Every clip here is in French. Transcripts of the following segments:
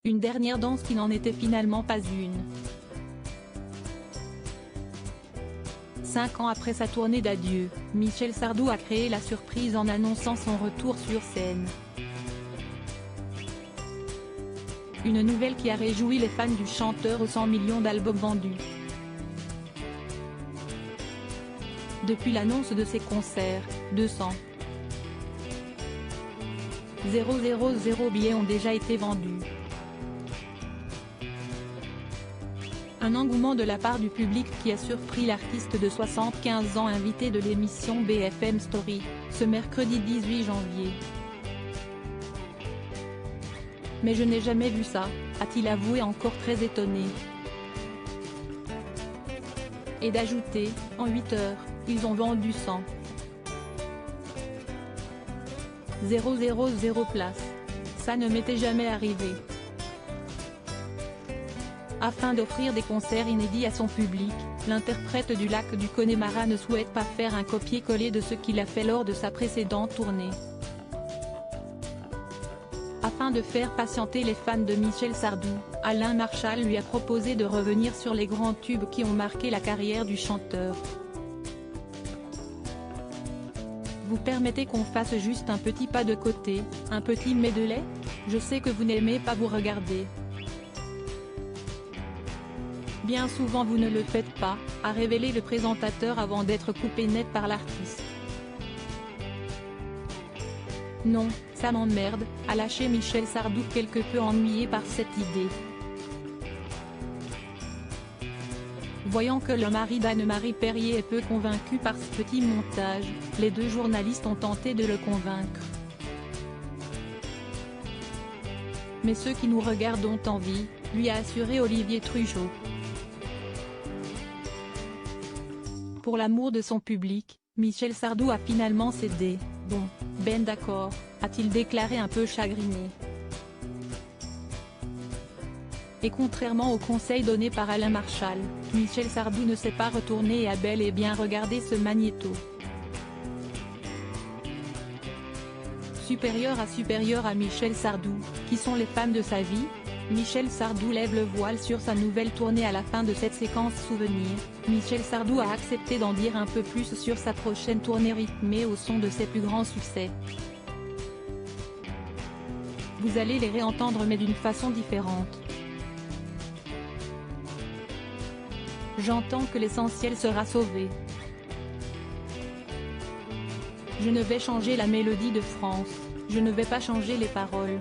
Une dernière danse qui n'en était finalement pas une. 5 ans après sa tournée d'adieu, Michel Sardou a créé la surprise en annonçant son retour sur scène. Une nouvelle qui a réjoui les fans du chanteur aux 100 millions d'albums vendus. Depuis l'annonce de ses concerts, 200 000 billets ont déjà été vendus. Un engouement de la part du public qui a surpris l'artiste de 75 ans invité de l'émission BFM Story, ce mercredi 18 janvier. Mais je n'ai jamais vu ça, a-t-il avoué encore très étonné. Et d'ajouter, en 8 heures, ils ont vendu 100 000 places. Ça ne m'était jamais arrivé. Afin d'offrir des concerts inédits à son public, l'interprète du lac du Connemara ne souhaite pas faire un copier-coller de ce qu'il a fait lors de sa précédente tournée. Afin de faire patienter les fans de Michel Sardou, Alain Marchal lui a proposé de revenir sur les grands tubes qui ont marqué la carrière du chanteur. Vous permettez qu'on fasse juste un petit pas de côté, un petit medley? Je sais que vous n'aimez pas vous regarder. Bien souvent vous ne le faites pas, a révélé le présentateur avant d'être coupé net par l'artiste. Non, ça m'emmerde, a lâché Michel Sardou quelque peu ennuyé par cette idée. Voyant que le mari d'Anne-Marie Perrier est peu convaincu par ce petit montage, les deux journalistes ont tenté de le convaincre. Mais ceux qui nous regardent ont envie, lui a assuré Olivier Truchot. Pour l'amour de son public, Michel Sardou a finalement cédé. Bon, ben d'accord, a-t-il déclaré un peu chagriné. Et contrairement au conseil donné par Alain Marchal, Michel Sardou ne s'est pas retourné et a bel et bien regardé ce magnéto. Supérieur à Michel Sardou, qui sont les fans de sa vie? Michel Sardou lève le voile sur sa nouvelle tournée à la fin de cette séquence souvenir. Michel Sardou a accepté d'en dire un peu plus sur sa prochaine tournée rythmée au son de ses plus grands succès. Vous allez les réentendre mais d'une façon différente. J'entends que l'essentiel sera sauvé. Je ne vais changer la mélodie de France, je ne vais pas changer les paroles.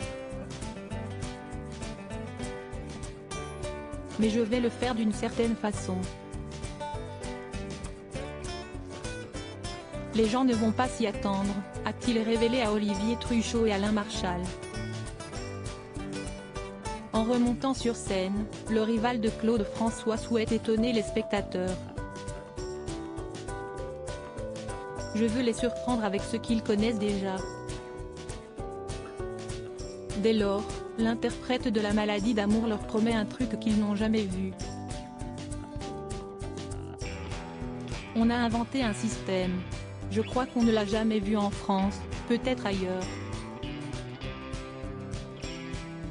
Mais je vais le faire d'une certaine façon. Les gens ne vont pas s'y attendre, a-t-il révélé à Olivier Truchot et Alain Marchal. En remontant sur scène, le rival de Claude François souhaite étonner les spectateurs. Je veux les surprendre avec ce qu'ils connaissent déjà. Dès lors, l'interprète de la maladie d'amour leur promet un truc qu'ils n'ont jamais vu. On a inventé un système. Je crois qu'on ne l'a jamais vu en France, peut-être ailleurs.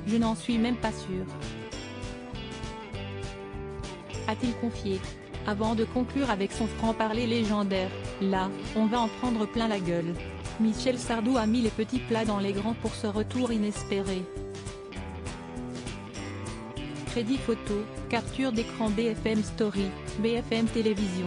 Je n'en suis même pas sûr. A-t-il confié. Avant de conclure avec son franc-parler légendaire, là, on va en prendre plein la gueule. Michel Sardou a mis les petits plats dans les grands pour ce retour inespéré. Crédit photo, capture d'écran BFM Story, BFM Télévision.